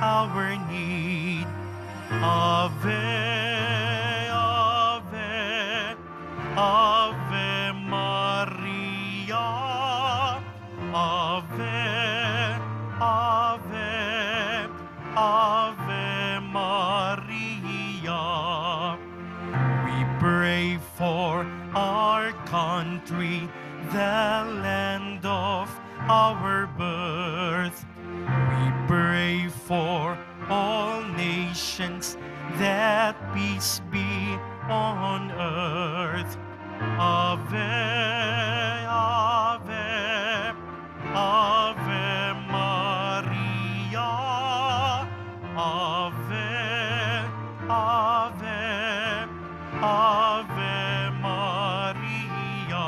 our need. Ave, Ave, Ave Maria. Ave, Ave, Ave Maria. We pray for our country, the land of our birth. We pray for all nations, that peace be on earth. Ave, Ave, Ave Maria. Ave, Ave, Ave Maria.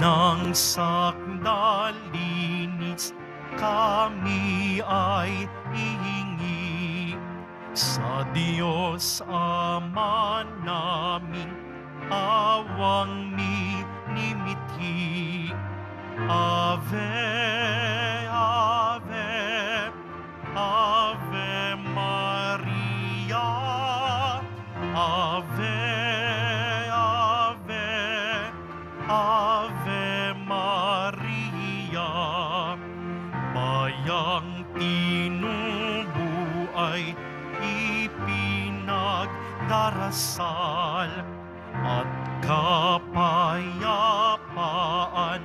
Nang sakdalinis kami ay ihingi sa Diyos Ama namin, awang minimithi. Ave, Ave, Ave Maria. Ave, Ave, Ave Maria. Bayang tinubuay ipinagdarasal, at kapayapaan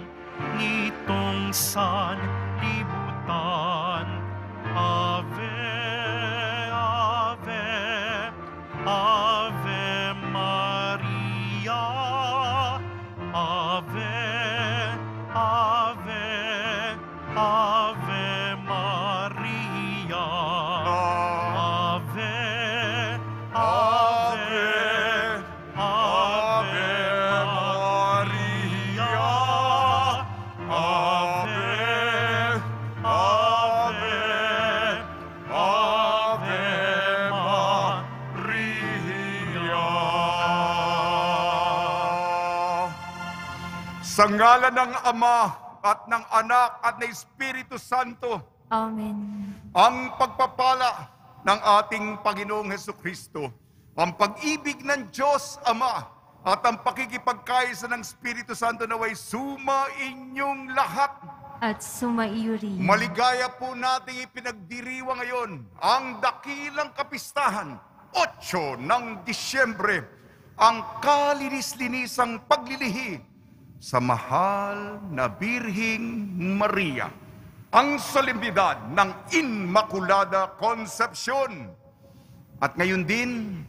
nitong sanlibutan. Ave, Ave, Ave Maria. Ave, Ave, Ave Maria. Ave, Ave, Ave Maria. Ave, Ave, Ave Maria. Sa ngalan ng Ama at ng Anak at ng Espiritu Santo. Amen. Ang pagpapala ng ating Panginoong Hesukristo, ang pag-ibig ng Diyos Ama, at ang pakikipagkaisa ng Espiritu Santo naway sumainyong lahat. At sumaiyo rin. Maligaya po nating ipinagdiriwa ngayon ang dakilang kapistahan, 8 ng Disyembre, ang kalinis-linisang paglilihi sa mahal na Birhing Maria, ang solemnidad ng Inmaculada Concepcion. At ngayon din,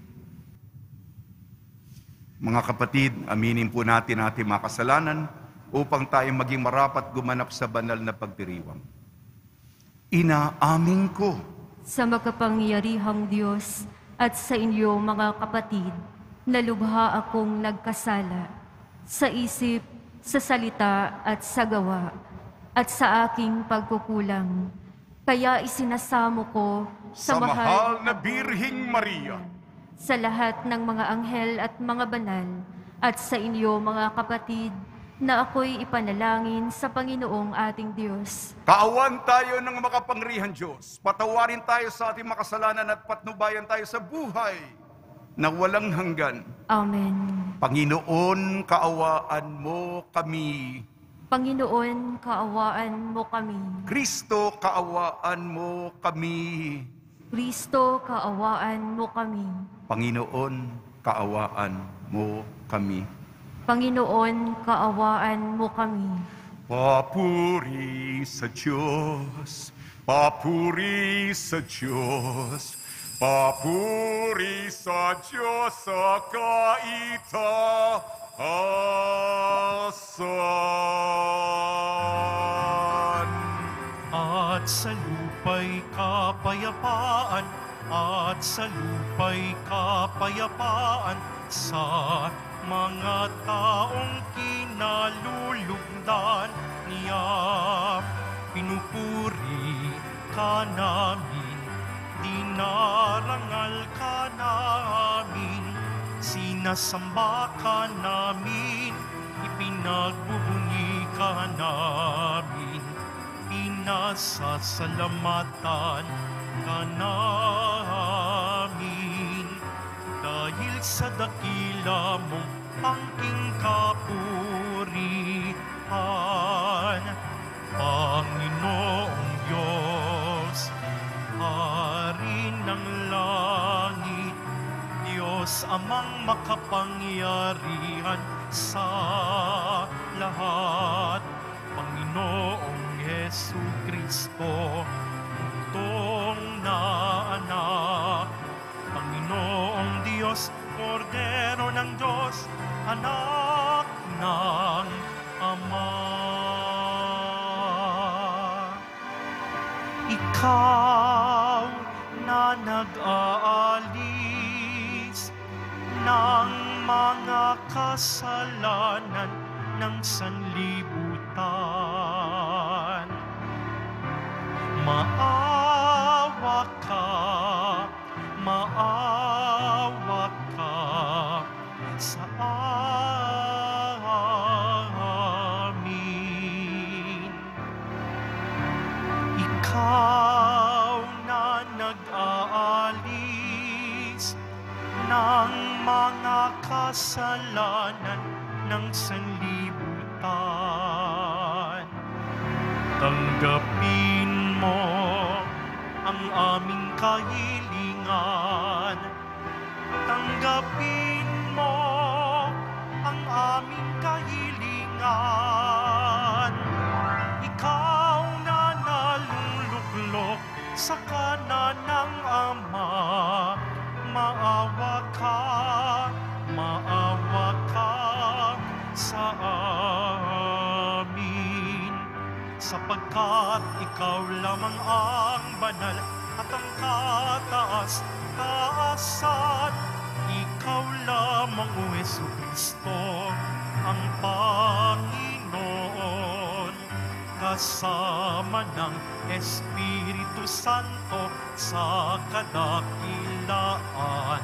mga kapatid, aminin po natin ating mga kasalanan upang tayo maging marapat gumanap sa banal na pagdiriwang. Inaamin ko Sa makapangyarihang Diyos at sa inyo mga kapatid, na lubha akong nagkasala sa isip, sa salita at sa gawa, at sa aking pagkukulang. Kaya isinasamo ko sa mahal na Birhing Maria, sa lahat ng mga anghel at mga banal, at sa inyo mga kapatid, na ako'y ipanalangin sa Panginoong ating Diyos. kaawan tayo ng makapangyarihang Diyos. Patawarin tayo sa ating makasalanan at patnubayan tayo sa buhay na walang hanggan. Amen. Panginoon, kaawaan mo kami. Panginoon, kaawaan mo kami. Kristo, kaawaan mo kami. Kristo, kaawaan mo kami. Panginoon, kaawaan mo kami. Panginoon, kaawaan mo kami. Papuri sa Diyos, papuri sa Diyos, papuri sa Diyos sa kaitaasan. At sa lupa'y kapayapaan, at sa lupa'y kapayapaan sa mga taong kinalulugdan niya. Pinupuri ka namin, dinarangal ka namin, sinasamba ka namin, ipinagbubunyi ka namin, pinasasalamatan ka namin. Dahil sa dakila mong angking kapurihan, Panginoong Diyos, Hari ng langit, Diyos amang makapangyarihan sa lahat, Panginoong Jesucristo, bugtong na anak, Panginoong Diyos, Kordero ng Diyos, anak ng Ama. Ikaw na nag-aalis ng mga kasalanan ng sanlibutan. Maawa ka sa amin. Ikaw na nag-aalis ng mga kasalanan ng sanlibutan. Tanggapin mo ang aming kahilingan. Tanggapin mo ang aming kahilingan. Ikaw na naluluklok sa kanan ng Ama, maawa ka sa amin. Sapagkat ikaw lamang ang banal at ang kataas-taasan, ikaw lamang, O Jesucristo, ang Panginoon, kasama ng Espiritu Santo sa kadakilaan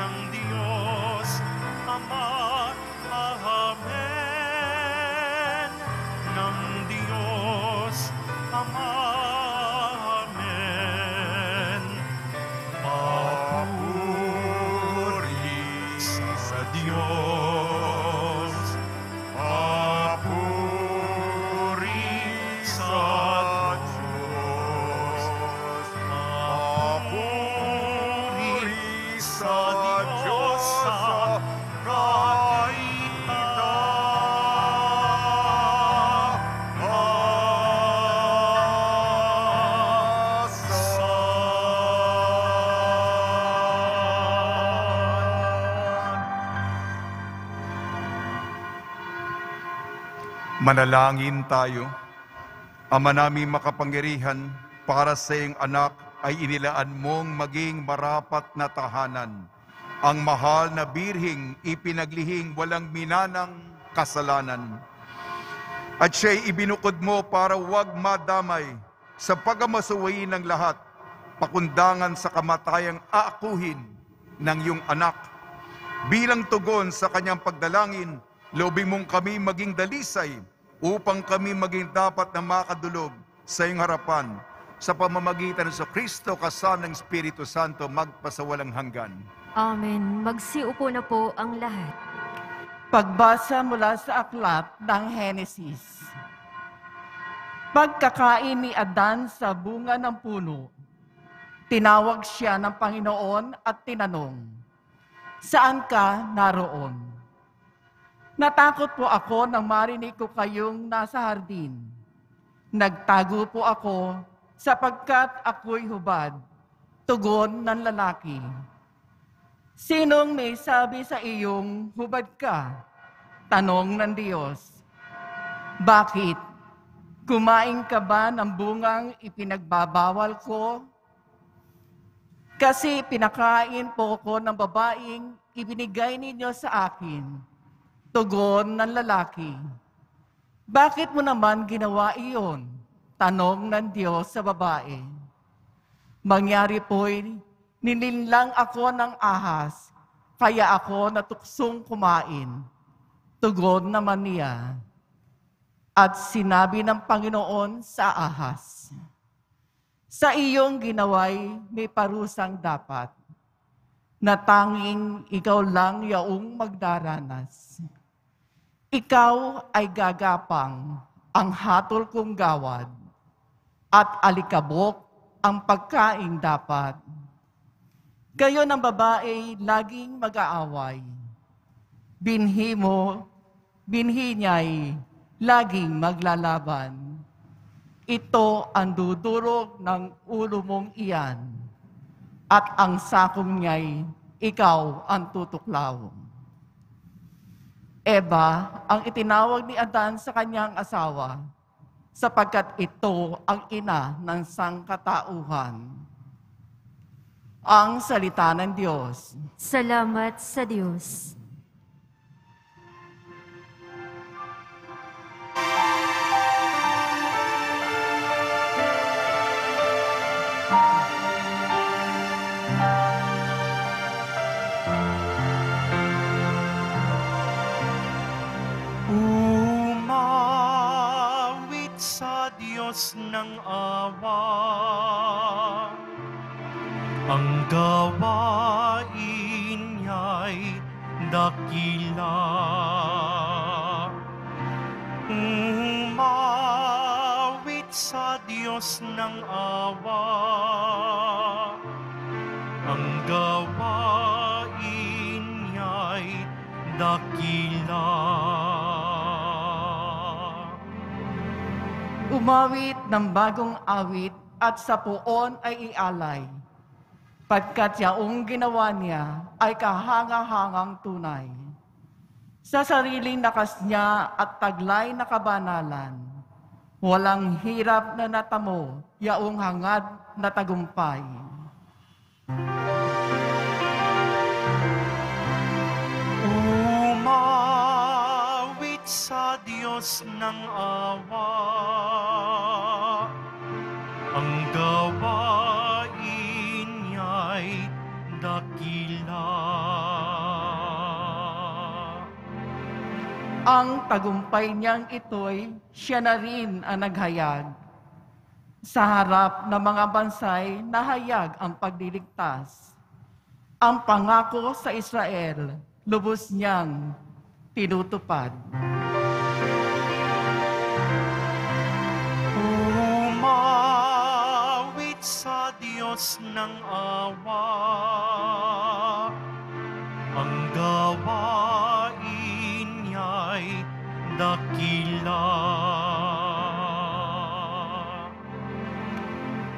ng Diyos Ama. Amen. Ng Diyos Ama. Amen. Papuri sa Diyos. Papuri sa Diyos. Papuri sa Diyos sa Manalangin tayo. Ama naming makapangyarihan, para sa iyong anak ay inilaan mong maging marapat na tahanan. Ang mahal na birhing ipinaglihing walang minanang kasalanan. At siya'y ibinukod mo para huwag madamay sa pagamasuwain ng lahat, pakundangan sa kamatayang aakuhin ng iyong anak. Bilang tugon sa kanyang pagdalangin, loobin mong kami maging dalisay upang kami maging dapat na makadulog sa iyong harapan sa pamamagitan ng Kristo kasama ng Espiritu Santo magpasawalang hanggan. Amen. Magsiupo na po ang lahat. Pagbasa mula sa aklat ng Henesis. Pagkakain ni Adan sa bunga ng puno, tinawag siya ng Panginoon at tinanong, "Saan ka naroon?" "Natakot po ako nang marinig ko kayong nasa hardin. Nagtago po ako sapagkat ako'y hubad," tugon ng lalaki. "Sinong may sabi sa iyong hubad ka?" tanong ng Diyos. "Bakit? Kumain ka ba ng bungang ipinagbabawal ko? Kasi pinakain po ko ng babaeng ibinigay ninyo sa akin." Tugon ng lalaki. "Bakit mo naman ginawa iyon?" Tanong ng Diyos sa babae. Mangyari po'y nilinlang ako ng ahas, kaya ako natuksong kumain. Tugon naman niya. At sinabi ng Panginoon sa ahas, sa iyong ginaway may parusang dapat, na tanging ikaw lang yaong magdaranas. Ikaw ay gagapang ang hatol kong gawad, at alikabok ang pagkaing dapat. Kayo ng babae laging mag-aaway. Binhi niya'y laging maglalaban. Ito ang dudurog ng ulo mong iyan, at ang sakong niya'y ikaw ang tutuklaw. Eva ang itinawag ni Adan sa kanyang asawa, sapagkat ito ang ina ng sangkatauhan. Ang salita ng Diyos. Salamat sa Diyos. Umawit sa Diyos ng awa, ang gawain niya'y dakila. Umawit sa Diyos ng awa, ang gawain niya'y dakila. Umawit ng bagong awit at sa puon ay ialay, pagkat yaong ginawa niya ay kahanga-hangang tunay. Sa sariling lakas niya at taglay na kabanalan, walang hirap na natamo, yaong hangad na tagumpay. Umawit sa Diyos ng awa, ang gawain niya'y dakila. Ang tagumpay niyang ito'y siya na rin ang naghayag. Sa harap ng mga bansay, nahayag ang pagliligtas. Ang pangako sa Israel, lubos niyang tinutupad. Umawit sa Diyos ng awa, ang gawain niya'y dakila.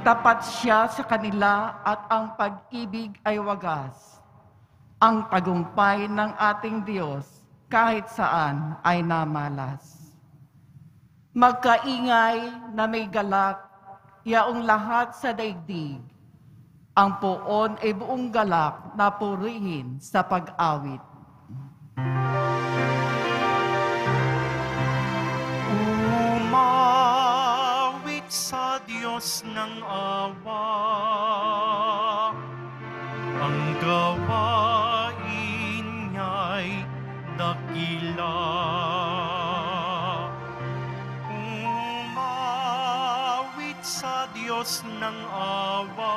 Tapat siya sa kanila at ang pag-ibig ay wagas. Ang tagumpay ng ating Diyos kahit saan ay namalas. Magkaingay na may galak, yaong lahat sa daigdig. Ang poon ay buong galak na purihin sa pag-awit. Umawit sa Diyos ng awa, ang gawain niya'y dakila. Umawit sa Diyos ng awa,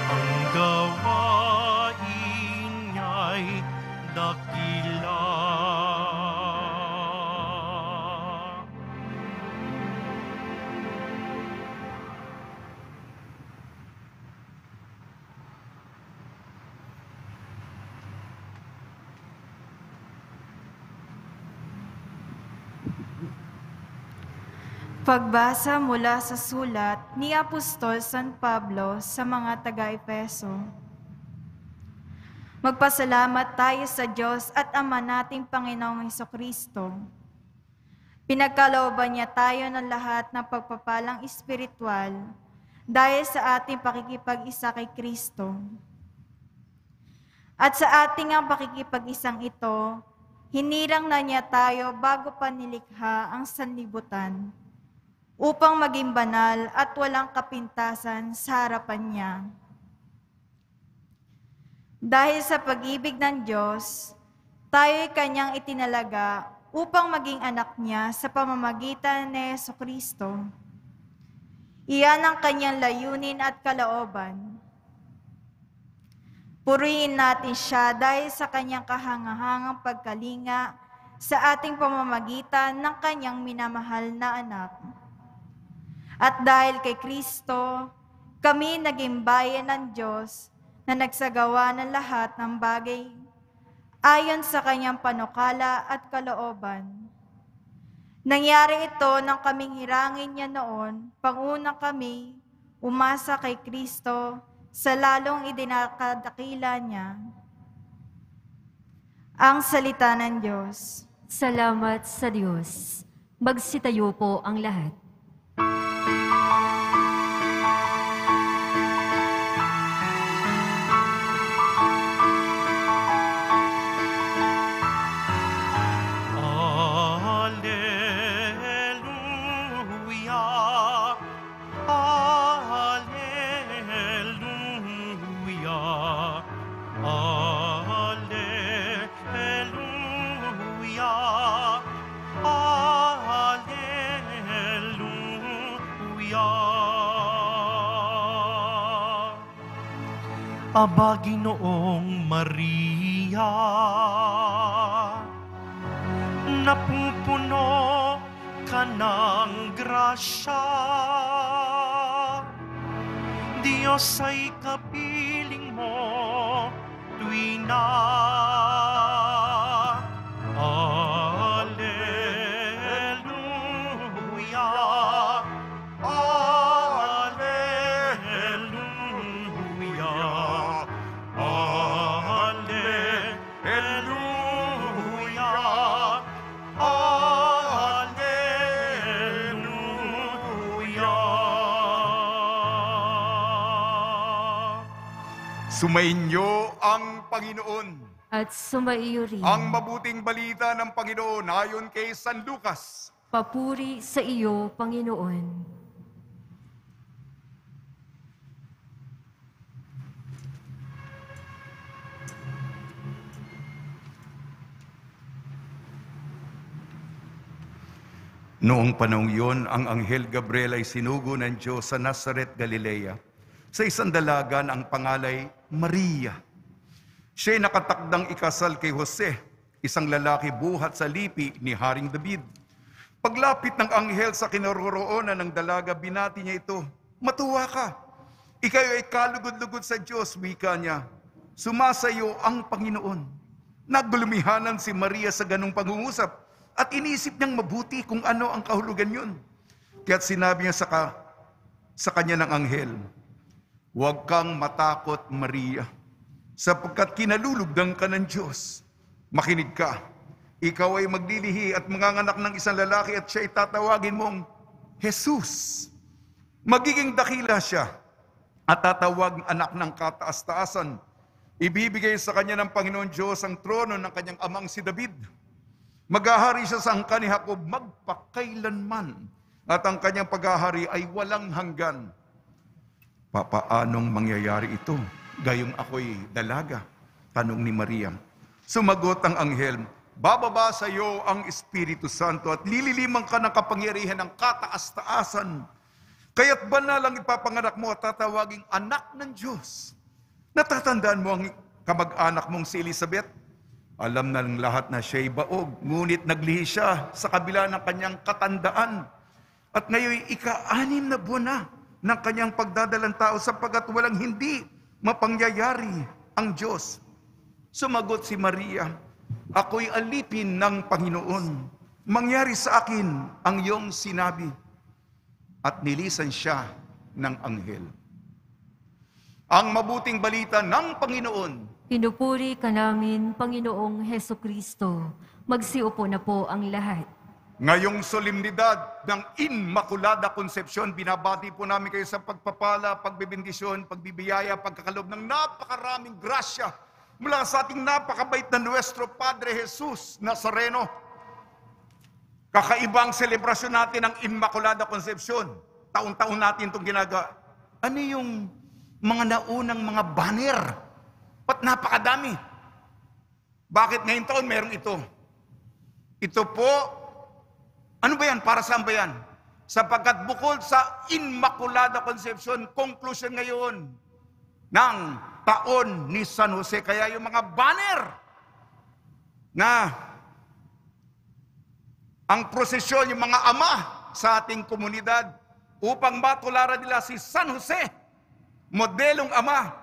ang gawain niya'y dakila. Pagbasa mula sa sulat ni Apostol San Pablo sa mga taga-Efeso. Magpasalamat tayo sa Diyos at Ama nating Panginoong Hesukristo. Pinagkalooban niya tayo ng lahat ng pagpapalang espiritual dahil sa ating pakikipag-isa kay Kristo. At sa ating ang pakikipag-isang ito, hinirang na niya tayo bago pa nilikha ang sanlibutan. upang maging banal at walang kapintasan sa harapan niya. Dahil sa pag-ibig ng Diyos, tayo'y kanyang itinalaga upang maging anak niya sa pamamagitan ni Jesucristo. Iyan ang kanyang layunin at kalooban. Purihin natin siya dahil sa kanyang kahangahangang pagkalinga sa ating pamamagitan ng kanyang minamahal na anak. At dahil kay Kristo, kami naging bayan ng Diyos na nagsagawa ng lahat ng bagay ayon sa kanyang panukala at kalooban. Nangyari ito nang kaming hirangin niya noon, panguna kami umasa kay Kristo sa lalong idinakadakila niya. Ang salita ng Diyos. Salamat sa Diyos. Magsitayo po ang lahat. Aba, Ginoong Maria, napupuno ka ng grasya. Diyos ay kapiling mo, tuwina. Alleluia, Sumainyo ang Panginoon. At sumaiyo rin. Ang mabuting balita ng Panginoon ayon kay San Lucas. Papuri sa iyo, Panginoon. Noong panahong iyon, ang Anghel Gabriel ay sinugo ng Diyos sa Nazaret, Galilea, sa isang dalaga na ang pangalay Maria. Siya'y nakatakdang ikasal kay Jose, isang lalaki buhat sa lipi ni Haring David. Paglapit ng anghel sa kinaroroonan ng dalaga, binati niya ito, "Matuwa ka, ikaw ay kalugod-lugod sa Diyos," wika niya. "Sumasayo ang Panginoon." Nagbulumihanan si Maria sa ganung pangungusap at inisip niyang mabuti kung ano ang kahulugan yun. Kaya't sinabi niya sa kanya ng anghel, "Huwag kang matakot, Maria, sapagkat kinalulugdan ka ng Diyos. Makinig ka, ikaw ay maglilihi at manganganak ng isang lalaki at siya ay tatawagin mong Jesus. Magiging dakila siya at tatawag anak ng kataas-taasan. Ibibigay sa kanya ng Panginoon Diyos ang trono ng kanyang amang si David. Maghahari siya sa angkan ni Jacob magpakailanman at ang kanyang paghahari ay walang hanggan." "Papaanong mangyayari ito? Gayong ako'y dalaga?" tanong ni Maria. Sumagot ang anghel, "Bababa sa iyo ang Espiritu Santo at lililimang ka ng kapangyarihan ng kataas-taasan. Kaya't banal ang ipapanganak mo at tatawaging anak ng Diyos. Natatandaan mo ang kamag-anak mong si Elizabeth? Alam na ng lahat na siya'y baog, ngunit naglihi siya sa kabila ng kanyang katandaan. At ngayon ika-6 na buwan na ng kanyang pagdadalang tao sapagkat walang hindi mapangyayari ang Diyos." Sumagot si Maria, "Ako'y alipin ng Panginoon. Mangyari sa akin ang iyong sinabi." At nilisan siya ng anghel. Ang mabuting balita ng Panginoon. Pinupuri ka namin, Panginoong Hesukristo. Magsiupo na po ang lahat. Ngayong solemnidad ng Immaculada Concepcion, binabati po namin kayo sa pagpapala, pagbibindisyon, pagbibiyaya, pagkakalob ng napakaraming grasya mula sa ating napakabait na Nuestro Padre Jesus Nazareno. Kakaibang selebrasyon natin ng Immaculada Concepcion. Taon-taon natin itong ginagawa. Ano yung mga naunang mga banner? Ba't napakadami? Bakit ngayong taon meron ito? Ito po, ano ba yan? Para saan ba yan? Sapagkat bukod sa Immaculada Concepcion, conclusion ngayon ng taon ni San Jose. Kaya yung mga banner na ang prosesyon, yung mga ama sa ating komunidad upang matularan nila si San Jose, modelong ama,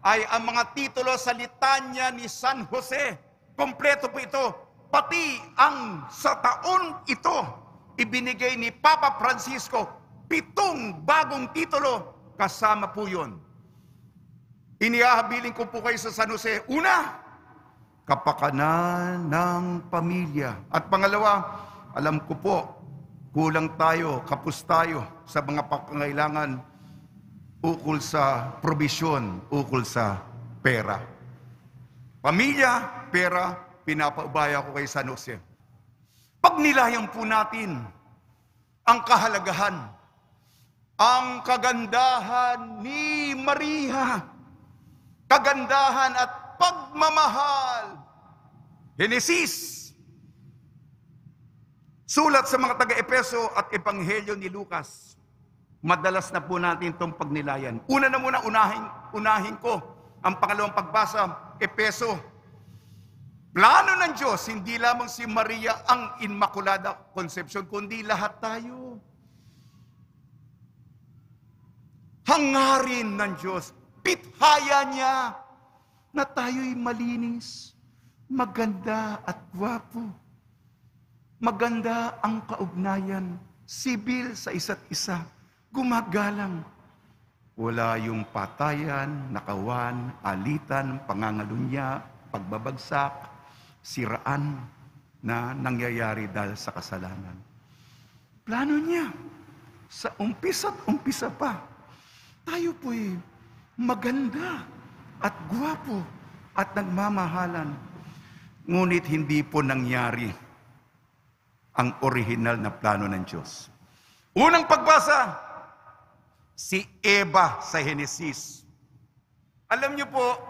ay ang mga titulo sa litanya ni San Jose. Kompleto po ito. Pati ang sa taon ito, ibinigay ni Papa Francisco 7 bagong titulo. Kasama po yun. Iniahabilin ko po kayo sa San Jose. Una, kapakanan ng pamilya. At pangalawa, alam ko po, kulang tayo, kapos tayo sa mga pangangailangan ukol sa probisyon, ukol sa pera. Pamilya, pera, pinapaubaya ko kay San Jose. Pag nilayan po natin ang kahalagahan, ang kagandahan ni Maria, kagandahan at pagmamahal, Henesis, sulat sa mga taga-Epeso at Ebanghelyo ni Lucas, madalas na po natin itong pagnilayan. Una na muna, unahin ko ang pangalawang pagbasa, Epeso. Plano ng Diyos, hindi lamang si Maria ang Immaculada Concepcion, kundi lahat tayo. Hangarin ng Diyos, pithaya niya na tayo'y malinis, maganda at gwapo. Maganda ang kaugnayan, sibil sa isa't isa, gumagalang. Wala yung patayan, nakawan, alitan, pangangalunya, pagbabagsak, siraan na nangyayari dahil sa kasalanan. Plano niya, sa umpisa pa, tayo po'y maganda at gwapo at nagmamahalan. Ngunit hindi po nangyari ang original na plano ng Diyos. Unang pagbasa, si Eva sa Henesis. Alam niyo po,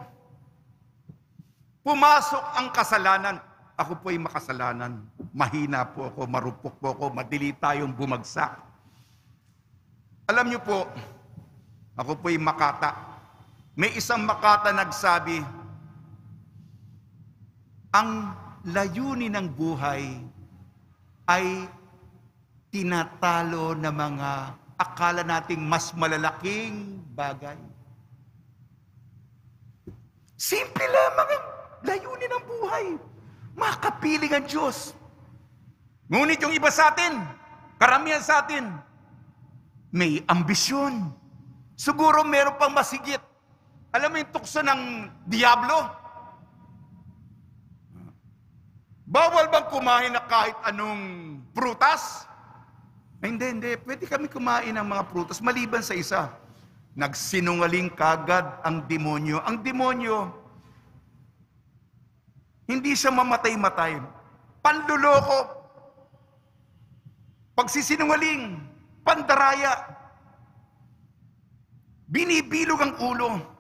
pumasok ang kasalanan. Ako po'y makasalanan. Mahina po ako, marupok po ako, madili tayong bumagsak. Alam niyo po, ako po'y makata. May isang makata nagsabi, ang layunin ng buhay ay tinatalo ng mga akala nating mas malalaking bagay. Simple lamang ang layunin ng buhay. Makapiling ang Diyos. Ngunit yung iba sa atin, karamihan sa atin, may ambisyon. Siguro meron pang masigit. Alam mo yung tukso ng Diablo? Bawal bang kumain na kahit anong prutas? Hindi. Pwede kami kumain ng mga prutas maliban sa isa. Nagsinungaling kagad ang demonyo. Ang demonyo, hindi siya mamatay-matay. Panluloko. Pagsisinungaling, pandaraya. Binibilog ang ulo.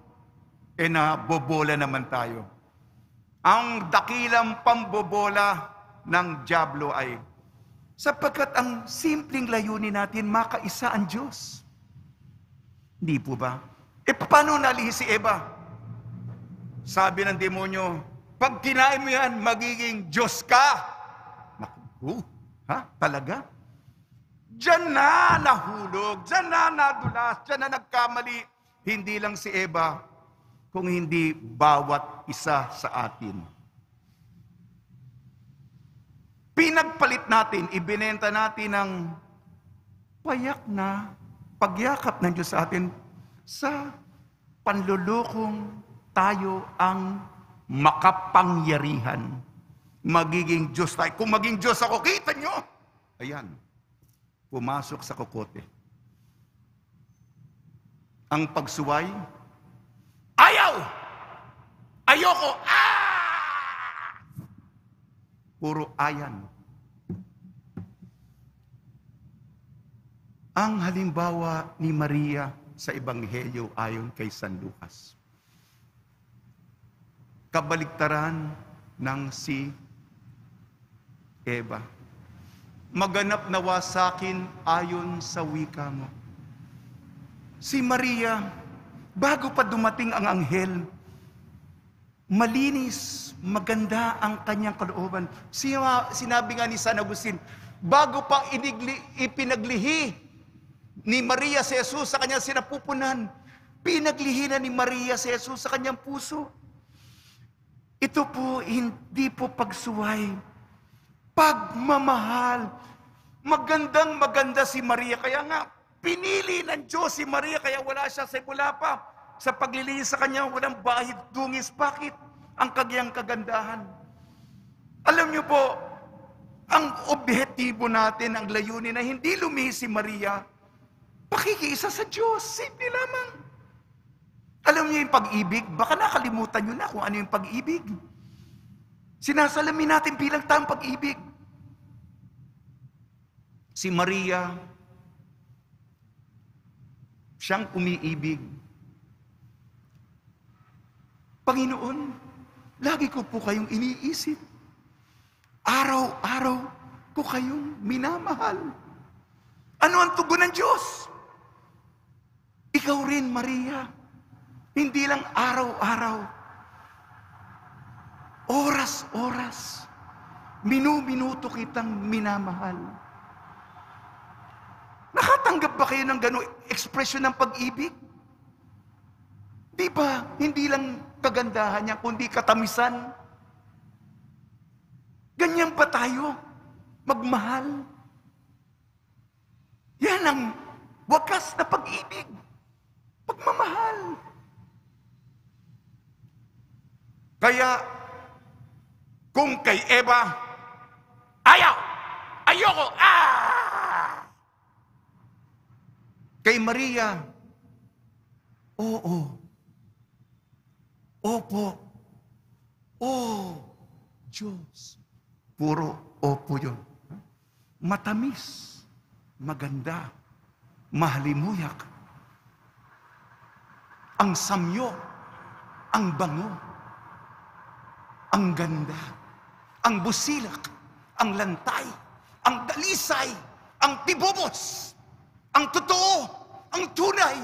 Nabobola naman tayo. Ang dakilang pambobola ng Diablo ay sapagkat ang simpleng layunin natin, makaisa ang Diyos. Hindi po ba? Paano nalihis si Eva? Sabi ng demonyo, pag kinain mo yan, magiging Diyos ka. Naku, talaga? Diyan na nahulog, diyan na nadulas, diyan na nagkamali. Hindi lang si Eva, kung hindi bawat isa sa atin. Pinagpalit natin, ibinenta natin ang payak na pagyakap ng Diyos sa atin sa panlulukong tayo ang makapangyarihan. Magiging Diyos tayo. Kung maging Diyos ako, kita nyo? Ayan, pumasok sa kokote. Ang pagsuway, ayaw! Ayoko! Puro ayan. ang halimbawa ni Maria sa Ebanghelyo ayon kay San Lucas. Kabaliktaran ng si Eva. Maganap nawa sa akin ayon sa wika mo. Si Maria, bago pa dumating ang anghel, malinis, maganda ang kanyang kalooban. Sinabi nga ni San Agustin, bago pa ipinaglihi ni Maria si Jesus sa kanyang sinapupunan, pinaglihi na ni Maria si Jesus sa kanyang puso. Ito po, hindi po pagsuway, pagmamahal. Magandang maganda si Maria. Kaya nga, pinili ng Diyos si Maria, kaya wala siya sa mula pa. Sa paglilinis sa kanya, walang bahid dungis. Bakit? Ang kanyang kagandahan. Alam niyo po, ang objektibo natin, ang layunin na hindi lumihis si Maria, pakikiisa sa Diyos. Simple lamang. Alam niyo yung pag-ibig? Baka nakalimutan niyo na kung ano yung pag-ibig. Sinasalamin natin bilang taong pag-ibig. Si Maria, siyang umiibig. Panginoon, lagi ko po kayong iniisip. Araw-araw ko kayong minamahal. Ano ang tugon ng Diyos? Ikaw rin, Maria. Hindi lang araw-araw. Oras-oras. Minu-minuto kitang minamahal. Nakatanggap ba kayo ng gano'ng ekspresyon ng pag-ibig? Di ba, hindi lang kagandahan niya, kundi katamisan. Ganyan ba tayo? Magmahal? Yan ang wakas na pag-ibig. Pagmamahal. Kaya, kung kay Eva, ayoko, Kay Maria, oo, opo, Diyos. Puro opo yun. Matamis, maganda, mahalimuyak. Ang samyo, ang bango, ang ganda, ang busilak, ang lantay, ang dalisay, ang tibubos, ang totoo, ang tunay.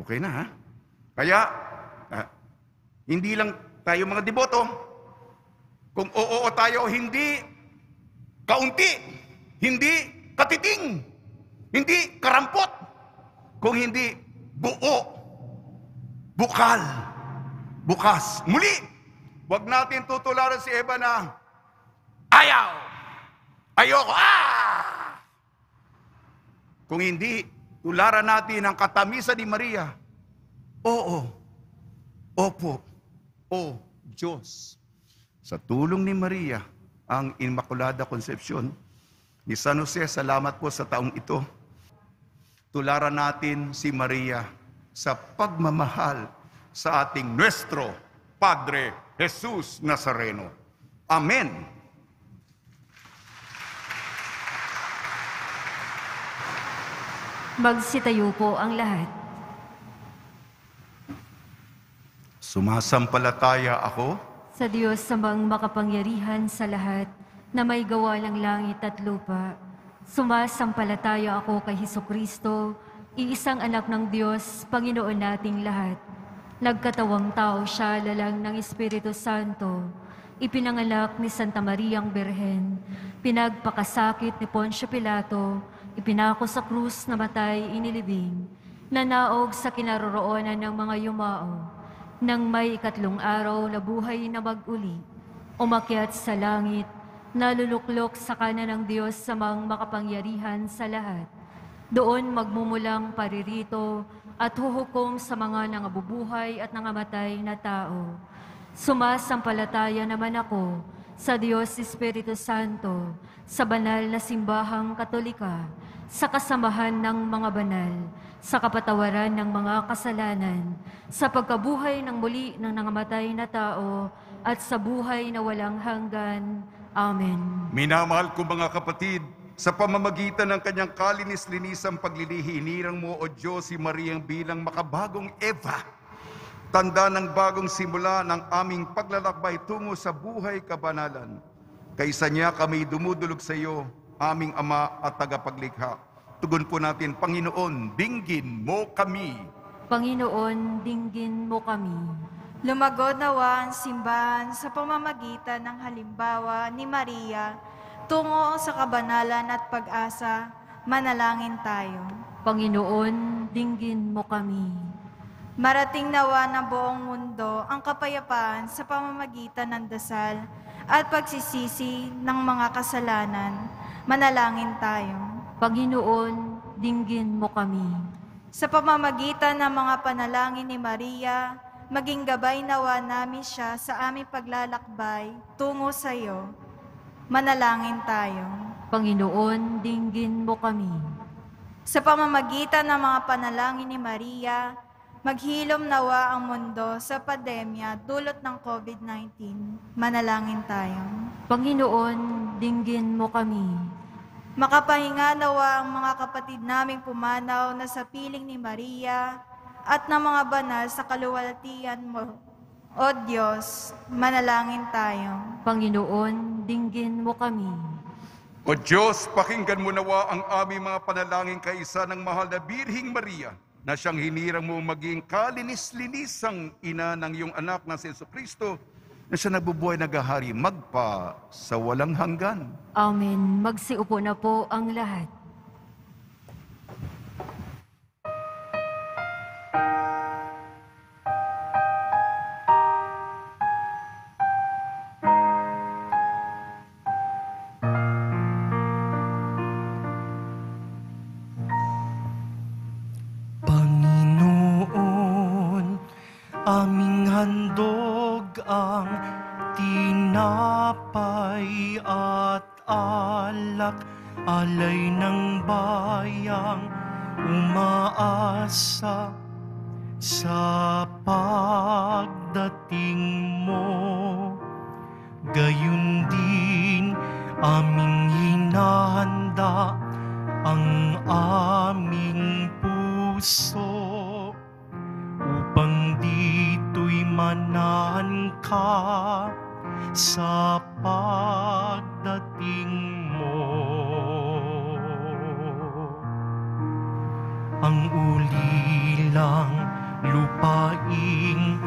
Okay na, ha? Kaya, hindi lang tayo mga deboto, kung oo tayo, hindi kaunti, hindi katiting, hindi karampot, kung hindi buo, bukal, bukas. Muli, wag natin tutularan si Eva na ayoko, Kung hindi, tularan natin ang katamisan ni Maria. Oo, opo, o Diyos. Sa tulong ni Maria, ang Immaculada Concepcion ni San Jose, salamat po sa taong ito. Tularan natin si Maria sa pagmamahal sa ating Nuestro Padre Jesus Nazareno. Amen. Magsitayo po ang lahat. Sumasampalataya ako Sa Diyos samang makapangyarihan sa lahat, na may gawa ng langit at lupa. Sumasampalataya ako kay Hesukristo, iisang anak ng Diyos, Panginoon nating lahat. Nagkatawang tao siya lalang ng Espiritu Santo. Ipinanganak ni Santa Mariang Birhen. Pinagpakasakit ni Poncio Pilato. Ipinako sa krus, namatay, inilibing. Nanaog sa kinaroroonan ng mga yumao. Nang may ikatlong araw na buhay na mag-uli. Umakyat sa langit, naluluklok sa kanan ng Diyos samang makapangyarihan sa lahat. Doon magmumulang paririto at huhukom sa mga nangabubuhay at nangamatay na tao. Sumasampalataya naman ako sa Diyos Espiritu Santo, sa banal na simbahang Katolika, sa kasamahan ng mga banal, sa kapatawaran ng mga kasalanan, sa pagkabuhay ng muli ng nangamatay na tao, at sa buhay na walang hanggan. Amen. Minamahal ko mga kapatid, sa pamamagitan ng kanyang kalinis-linisang paglilihi, inirang mo, O Diyos, si Mariang bilang makabagong Eva, tanda ng bagong simula ng aming paglalakbay tungo sa buhay kabanalan. Kaysa niya kami dumudulog sa iyo, aming Ama at tagapaglikha. Tugon po natin, Panginoon, dinggin mo kami. Panginoon, dinggin mo kami. Lumagod nawa ang simbahan sa pamamagitan ng halimbawa ni Maria tungo sa kabanalan at pag-asa. Manalangin tayo. Panginoon, dinggin mo kami. Marating nawa ng buong mundo ang kapayapaan sa pamamagitan ng dasal at pagsisisi ng mga kasalanan. Manalangin tayo. Panginoon, dinggin mo kami. Sa pamamagitan ng mga panalangin ni Maria, maging gabay nawa namin siya sa aming paglalakbay tungo sa iyo. Manalangin tayo. Panginoon, dinggin mo kami. Sa pamamagitan ng mga panalangin ni Maria, maghilom nawa ang mundo sa pandemya dulot ng COVID-19. Manalangin tayo. Panginoon, dinggin mo kami. Makapahinga nawa ang mga kapatid naming pumanaw na sa piling ni Maria at ng mga banal sa kaluwalhatian mo. O Diyos, manalangin tayo. Panginoon, dinggin mo kami. O Diyos, pakinggan mo nawa ang aming mga panalangin kaisa ng mahal na Birhing Maria, na siyang hinirang mo maging kalinis-linisang ina ng iyong anak na si Jesucristo, na siya nabubuhay nagahari magpa sa walang hanggan. Amen. Magsiupo na po ang lahat. Aming handog ang tinapay at alak, alay ng bayang umaasa sa pagdating mo. Gayun din aming hinahanda ang aming puso upang dito'y manahan ka sa pagdating mo. Ang ulilang lupaing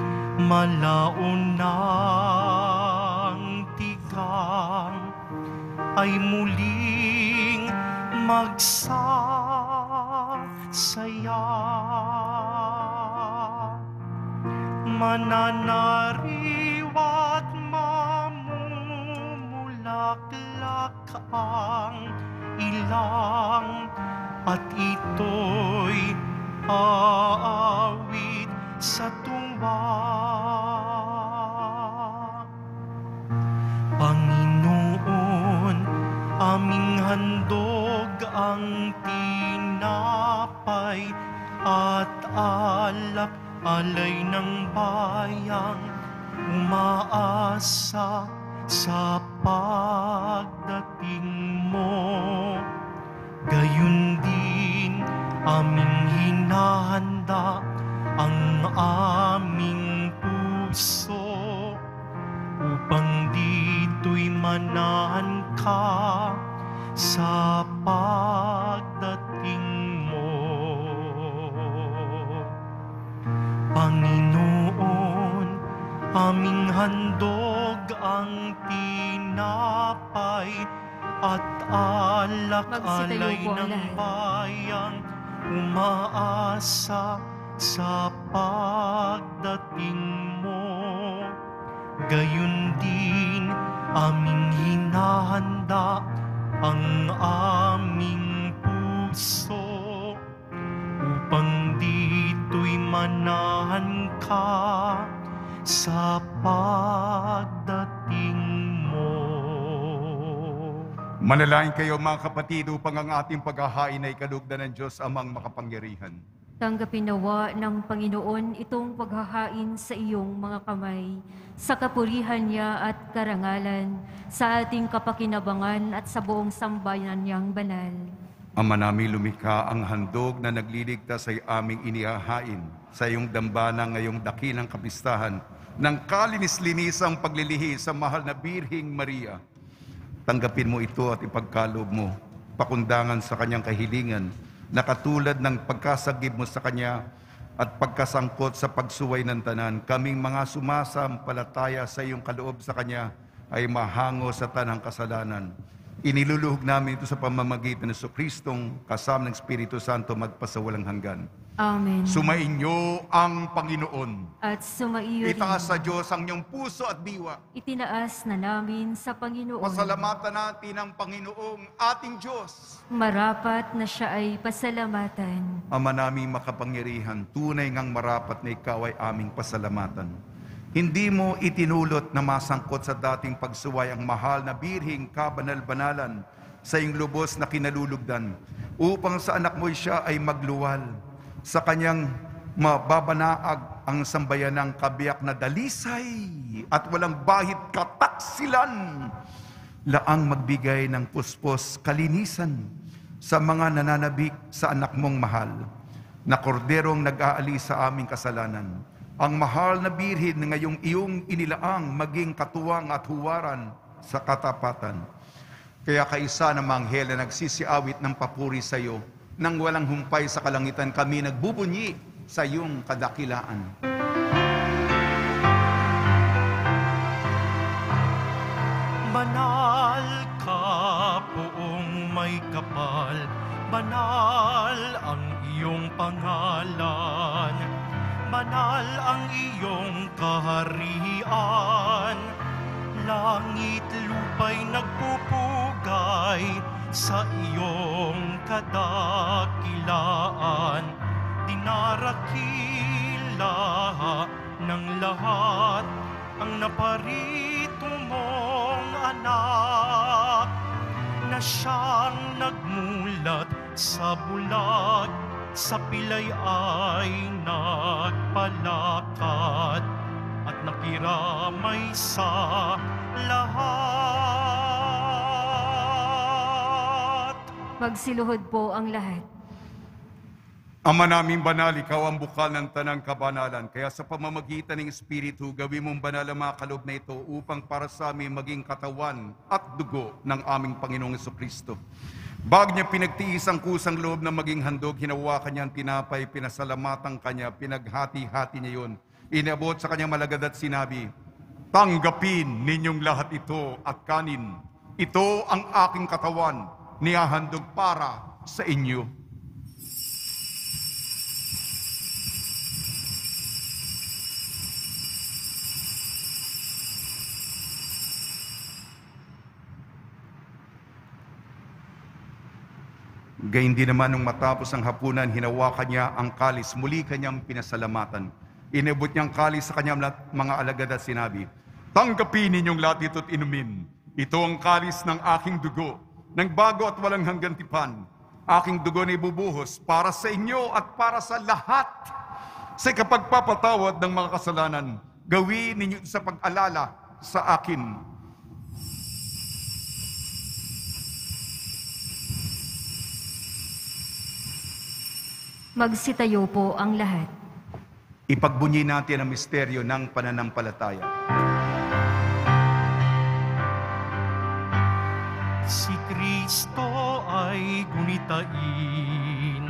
malaon ng tigang ay muling magsasaya. Mananariwa't mamumulaklak ang ilang at ito'y aawit sa tuwa. Panginoon, aming handog ang tinapay at alak, alay ng bayang umaasa sa pagdating mo. Gayun din aming hinahanda ang aming puso upang dito'y manahan ka sa pagdating mo. Panginoon, aming handog ang tinapay at alak, alay ng bayang umaasa sa pagdating mo. Gayun din aming hinahanda ang aming puso upang dito'y manahan ka sa pagdating mo. Manalangin kayo mga kapatid upang ang ating paghahain ay kalugdan ng Diyos amang makapangyarihan. Tanggapin nawa ng Panginoon itong paghahain sa iyong mga kamay, sa kapurihan niya at karangalan, sa ating kapakinabangan at sa buong sambayan niyang banal. Ama namin lumikha ang handog na nagliligtas ay aming inihahain sa iyong dambana ngayong dakilang kapistahan ng kalinis-linisang paglilihi sa mahal na Birheng Maria. Tanggapin mo ito at ipagkaloob mo, pakundangan sa kanyang kahilingan, na katulad ng pagkasagib mo sa Kanya at pagkasangkot sa pagsuway ng tanan, kaming mga sumasampalataya sa iyong kaloob sa Kanya ay mahango sa tanang kasalanan. Iniluluhog namin ito sa pamamagitan ng Kristong kasama ng Espiritu Santo magpasawalang hanggan. Amen. Sumainyo ang Panginoon. At sumaiyo rin. Itaas sa Diyos ang iyong puso at diwa. Itinaas na namin sa Panginoon. Pasalamatan natin ang Panginoong ating Diyos. Marapat na siya ay pasalamatan. Ama naming makapangyarihan, tunay ngang marapat na ikaw ay aming pasalamatan. Hindi mo itinulot na masangkot sa dating pagsuway ang mahal na Birheng kabanal-banalan sa iyong lubos na kinalulugdan, upang sa anak mo siya ay magluwal. Sa kanyang mababanaag ang sambayanang kabiyak na dalisay at walang bahid kataksilan, laang magbigay ng puspos kalinisan sa mga nananabik sa anak mong mahal, na korderong nag-aalis sa aming kasalanan. Ang mahal na Birhen na ngayong iyong inilaang maging katuwang at huwaran sa katapatan. Kaya kaisa ng mga anghel na nagsisiawit ng papuri sa iyo, nang walang humpay sa kalangitan kami nagbubunyi sa iyong kadakilaan. Banal ka, poong may kapal, banal ang iyong pangalan, banal ang iyong kaharian, langit lupa'y nagpupugay sa iyong kadakilaan, dinarakila ng lahat ang naparito mong anak, na siyang nagmulat sa bulag, sa pilay ay nagpalakad, at nakiramay sa lahat. Magsiluhod po ang lahat. Ama naming banal, ikaw ang bukal ng tanang kabanalan. Kaya sa pamamagitan ng Espiritu, gawin mong banal ang mga kaloob na ito upang para sa amin maging katawan at dugo ng aming Panginoong Jesucristo. Bago niya pinagtiis ang kusang loob na maging handog, hinawakan niya ang tinapay, pinasalamatan kanya, pinaghati-hati niya yun. Inabot sa kanyang malagad at sinabi, "Tanggapin ninyong lahat ito at kanin. Ito ang aking katawan, nihahandog para sa inyo." Gayun din naman nung matapos ang hapunan, hinawakan niya ang kalis, muli kanyang pinasalamatan. Inabot niyang kalis sa kanyang mga alagad at sinabi, "Tanggapin ninyong lahat ito't inumin. Ito ang kalis ng aking dugo, ng bago at walang hanggang tipan. Aking dugo na ibubuhos para sa inyo at para sa lahat. Sa kapagpapatawad ng mga kasalanan, gawin ninyo sa pag-alala sa akin." Magsitayo po ang lahat. Ipagbunyi natin ang misteryo ng pananampalataya. Si Kristo ay gunitain,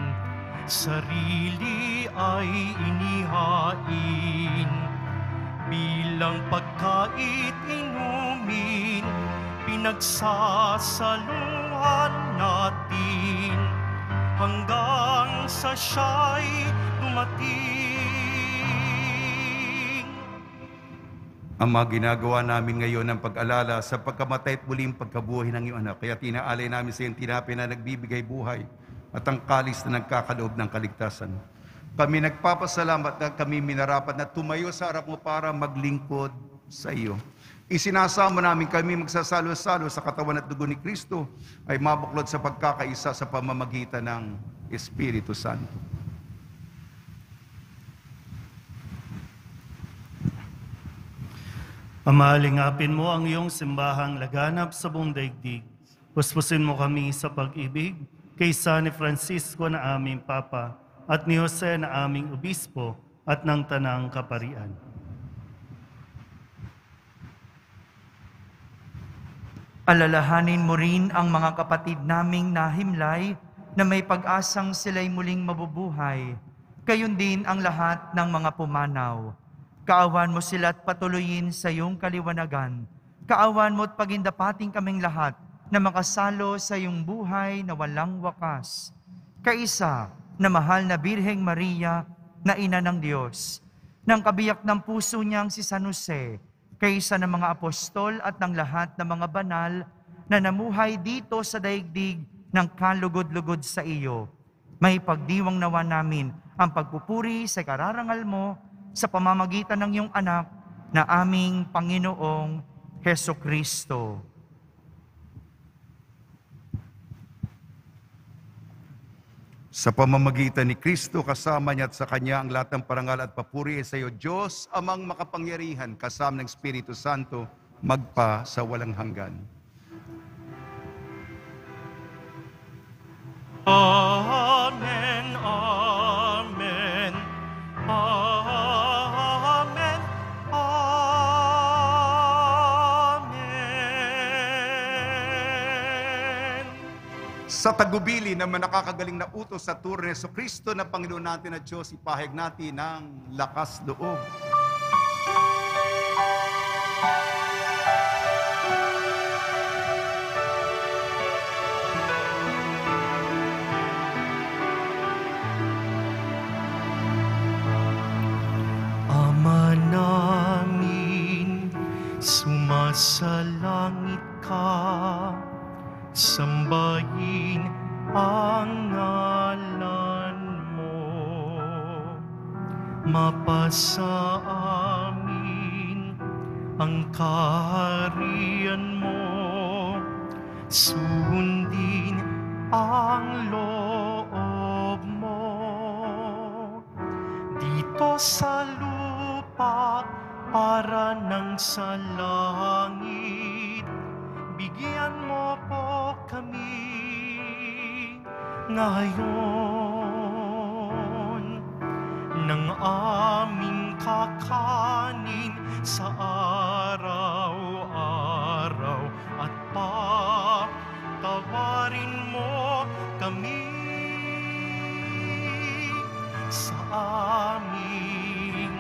sarili ay inihain, bilang pagkait inumin, pinagsasaluhan natin, hanggang sa siya'y dumating. Ama, ginagawa namin ngayon ang pag-alala sa pagkamatay at muling pagkabuhay ng iyong anak. Kaya tinaalay namin sa iyong tinapay na nagbibigay buhay at ang kalis na nagkakaloob ng kaligtasan. Kami nagpapasalamat na kami minarapat na tumayo sa harap mo para maglingkod sa iyo. Isinasama namin kami magsasalo-salo sa katawan at dugo ni Kristo ay mabuklod sa pagkakaisa sa pamamagitan ng Espiritu Santo. Ama, lingapin mo ang iyong simbahang laganap sa buong daigdig. Puspusin mo kami sa pag-ibig kay San Francisco na aming Papa at ni Jose na aming Obispo at ng Tanang Kaparian. Alalahanin mo rin ang mga kapatid naming nahimlay na may pag-asang sila'y muling mabubuhay. Gayon din ang lahat ng mga pumanaw. Kaawan mo sila at patuloyin sa iyong kaliwanagan. Kaawan mo at pagindapating kaming lahat na makasalo sa iyong buhay na walang wakas. Kaisa na mahal na Birheng Maria na Ina ng Diyos, ng kabiyak ng puso niyang si San Jose, kaisa ng mga apostol at ng lahat ng mga banal na namuhay dito sa daigdig ng kalugod-lugod sa iyo. May pagdiwang nawa namin ang pagpupuri sa kararangal mo sa pamamagitan ng iyong anak na aming Panginoong Hesukristo. Sa pamamagitan ni Kristo, kasama niya at sa Kanya ang lahat ng parangal at papuri sa iyo, Diyos, Amang makapangyarihan, kasama ng Espiritu Santo, magpa sa walang hanggan. Amen, amen, amen, amen. Sa tagubili na nakakagaling na utos sa turo ni Jesucristo na Panginoon natin at Diyos, ipahayag natin ng lakas loob. Ama namin, sumasalangit ka, sambahin ang ngalan mo. Mapasa amin ang kaharian mo, sundin ang loob mo. Dito sa lupa para nang sa langit, bigyan mo po kami ngayon ng aming kakanin sa araw-araw at patawarin mo kami sa aming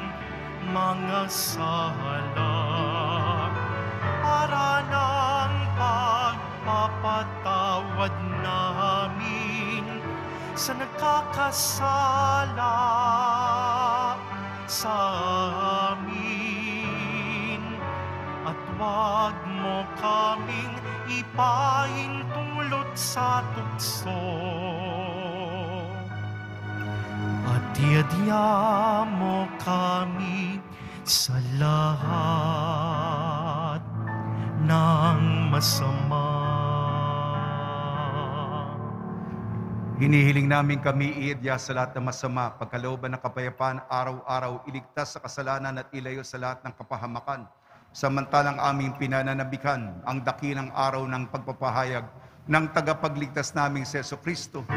mga sala para ng pagpapatawad namin sa nagkakasala sa amin. At huwag mo kaming ipahintulot sa tukso. At diadya mo kami sa lahat ng masama. Hinihiling namin kami iadya sa lahat ng masama, pagkalooban ng kapayapaan, araw-araw, iligtas sa kasalanan at ilayo sa lahat ng kapahamakan. Samantalang aming pinananabikan ang dakilang araw ng pagpapahayag ng tagapagligtas naming si Jesucristo.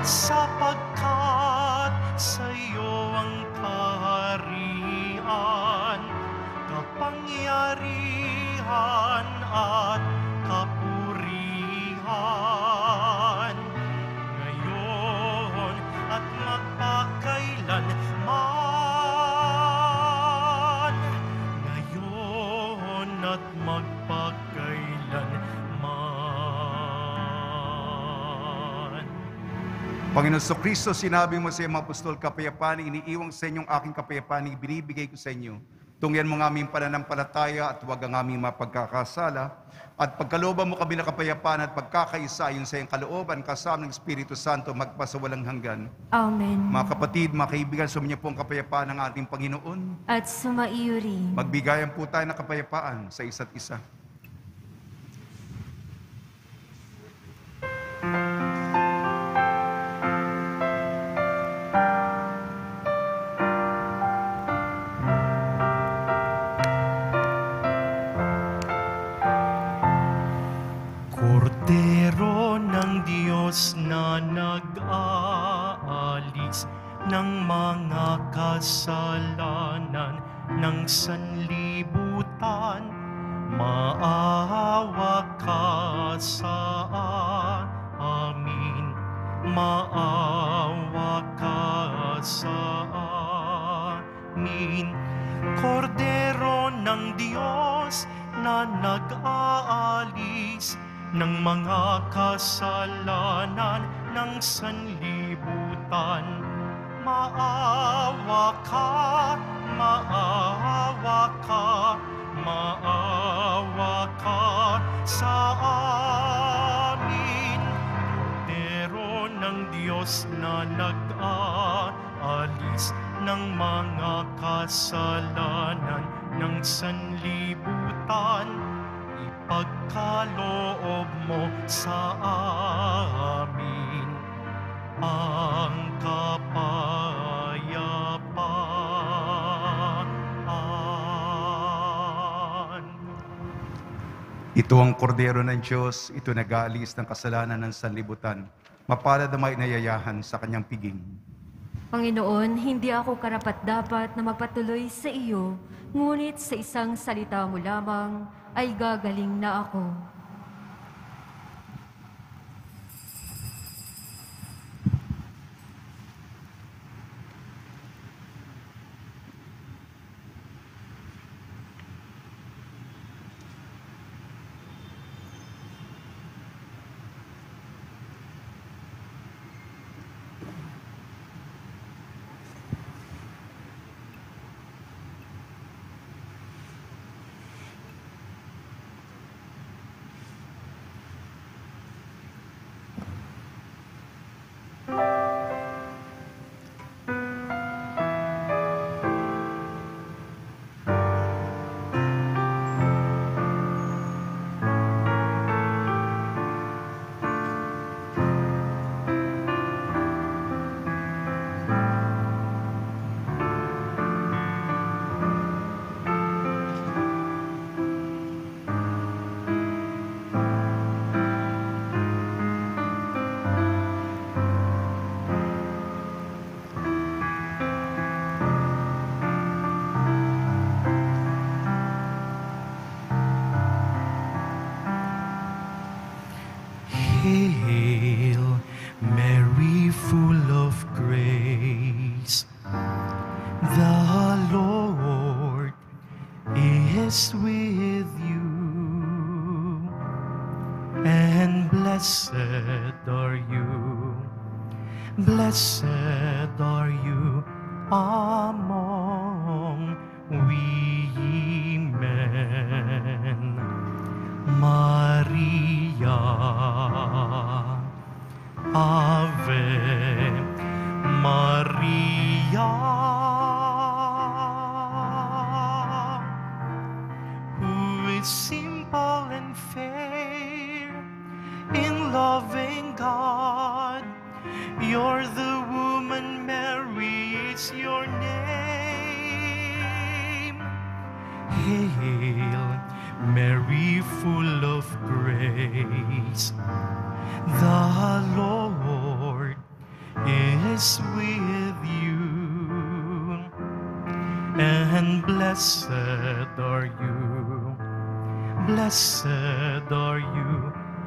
Sapagkat sa iyo ang kaharian, kapangyarihan at kapurihan, ngayon at magpakailanman. Ngayon at magpakailanman. Panginoon Jesucristo, sinabi mo sa iyong mga apostol, kapayapaan, iniiwang sa inyong aking kapayapaan, ibinibigay ko sa inyo. Tungyan mo ng aming pananampalataya at huwag ang aming mapagkakasala. At pagkalooban mo kami na kapayapaan at pagkakaisa ayon sa iyong kalooban, kasama ng Espiritu Santo, magpasawalang hanggan. Amen. Mga kapatid, mga kaibigan, sumainyo po ang kapayapaan ng ating Panginoon. At sumaiyo rin. Magbigayan po tayo ng kapayapaan sa isa't isa. Kordero ng Diyos na nag-aalis ng mga kasalanan ng sanlibutan, maawa ka sa amin, maawa ka sa amin. Kordero ng Diyos na nag-aalis ng mga kasalanan ng sanlibutan, maawa ka, maawa ka, maawa ka sa amin. Kordero ng Diyos na nag-aalis ng mga kasalanan ng sanlibutan, ipagkaloob mo sa amin ang kapayapaan. Ito ang kordero ng Diyos, ito nag-aalis ng kasalanan ng sanlibutan. Mapalad ang may nayayahan sa kanyang piging. Panginoon, hindi ako karapat-dapat na magpatuloy sa iyo, ngunit sa isang salita mo lamang ay gagaling na ako. Hail, Mary, full of grace, the Lord is with you, and blessed are you among women. Maria, Ave Maria, who is simple and fair in loving God. You're the woman, Mary is your name. Hail, Mary, full of grace, the Lord is with you, and blessed are you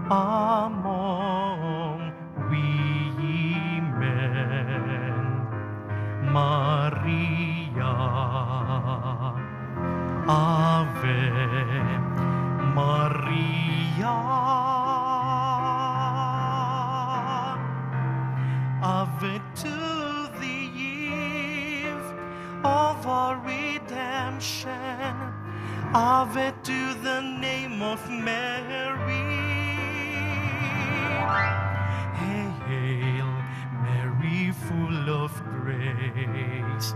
among women. Maria, Ave Maria, Ave to the eve of our redemption, Ave to the name of Mary. Hail, Mary, full of grace,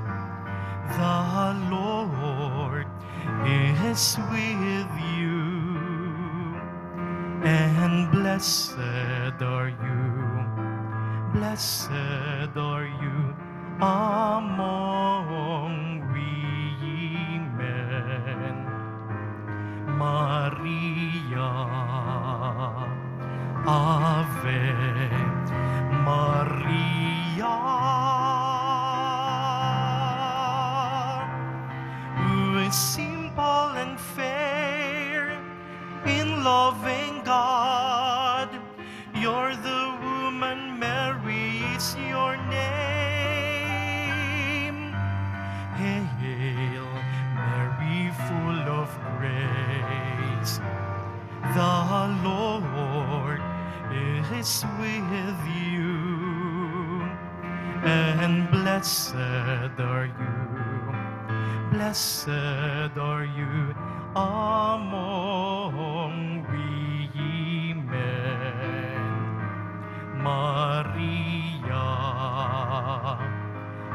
the Lord is with you, and blessed are you among women. Maria, Ave Maria, who is simple and fair in loving God. You're the woman, Mary is your name. Hail Mary, full of grace, the Lord is with you, and blessed are you among women. Maria,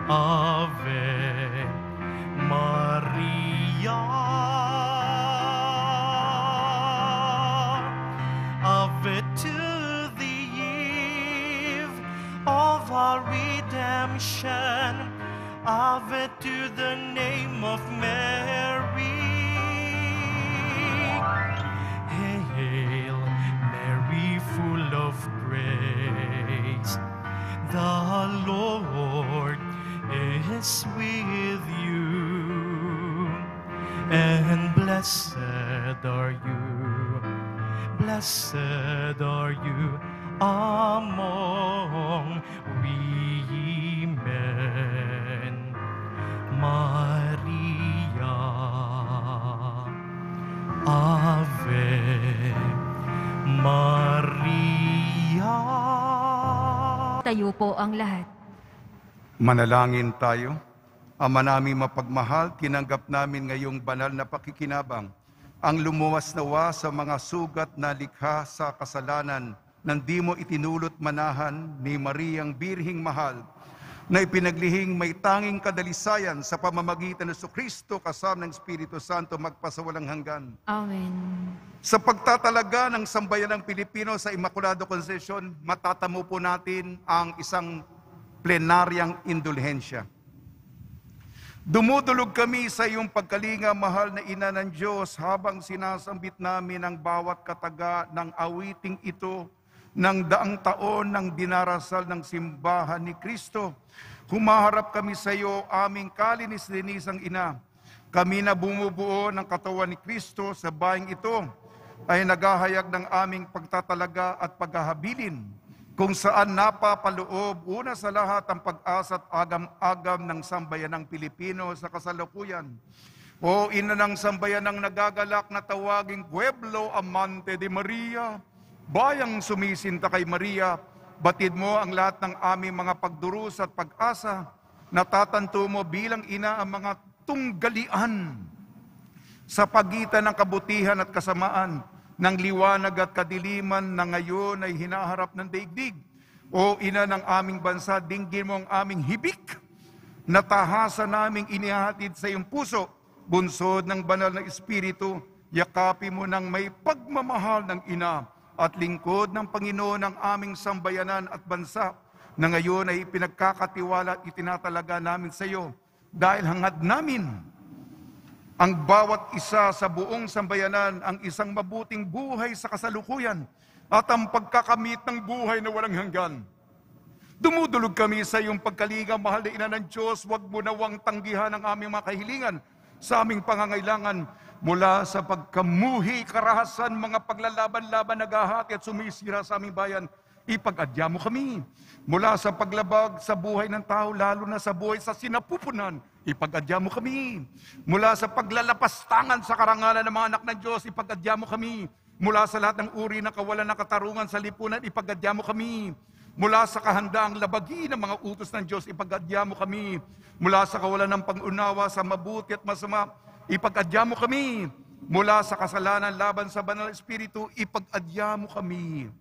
Ave Maria, Ave to the eve of our redemption, Ave to the name of Mary. Hail Mary, full of grace, the Lord is with you, and blessed are you among women. Maria, Ave Maria. Tayo po ang lahat. Manalangin tayo. Ama namin mapagmahal, tinanggap namin ngayong banal na pakikinabang ang lumuwas nawa sa mga sugat na likha sa kasalanan nang di mo itinulot manahan ni Mariang Birhing Mahal, na ipinaglihing may tanging kadalisayan sa pamamagitan ng Jesucristo kasama ng Espiritu Santo magpasawalang hanggan. Amen. Sa pagtatalaga ng sambayanang Pilipino sa Immaculado Concepcion, matatamo po natin ang isang plenaryang indulhensya. Dumudulog kami sa iyong pagkalinga, mahal na Ina ng Diyos, habang sinasambit namin ang bawat kataga ng awiting ito ng daang taon ng dinarasal ng simbahan ni Kristo. Humaharap kami sa iyo, aming kalinis-linisang Ina. Kami na bumubuo ng katawan ni Kristo sa bayang ito ay naghahayag ng aming pagtatalaga at paghahabilin, kung saan napapaloob una sa lahat ang pag-asa at agam-agam ng sambayanang Pilipino sa kasalukuyan. O Ina ng sambayanang nagagalak na tawaging Pueblo Amante de Maria, bayang sumisinta kay Maria, batid mo ang lahat ng aming mga pagdurus at pag-asa. Natatanto mo bilang Ina ang mga tunggalian sa pagitan ng kabutihan at kasamaan, ng liwanag at kadiliman na ngayon ay hinaharap ng daigdig. O Ina ng aming bansa, dinggin mo ang aming hibik na tahasan naming inihatid sa iyong puso, bunsod ng banal na Espiritu, yakapin mo ng may pagmamahal ng Ina at lingkod ng Panginoon ng aming sambayanan at bansa, na ngayon ay pinagkakatiwala at itinatalaga namin sa iyo, dahil hangad namin ang bawat isa sa buong sambayanan ang isang mabuting buhay sa kasalukuyan at ang pagkakamit ng buhay na walang hanggan. Dumudulog kami sa iyong pagkalinga, mahal na Ina ng Diyos, huwag mo nawang tanggihan ang aming mga kahilingan sa aming pangangailangan, mula sa pagkamuhi, karahasan, mga paglalaban-laban, naghahati at sumisira sa aming bayan. Ipag-adya mo kami. Mula sa paglabag sa buhay ng tao, lalo na sa buhay sa sinapupunan, ipag-adya mo kami. Mula sa paglalapastangan sa karangalan ng mga anak ng Diyos, ipag-adya mo kami. Mula sa lahat ng uri ng kawalan ng katarungan sa lipunan, ipag-adya mo kami. Mula sa kahandaang labagi ng mga utos ng Diyos, ipag-adya mo kami. Mula sa kawalan ng pang-unawa sa mabuti at masama, ipag-adya mo kami. Mula sa kasalanan laban sa banal na Espiritu, ipag-adya mo kami.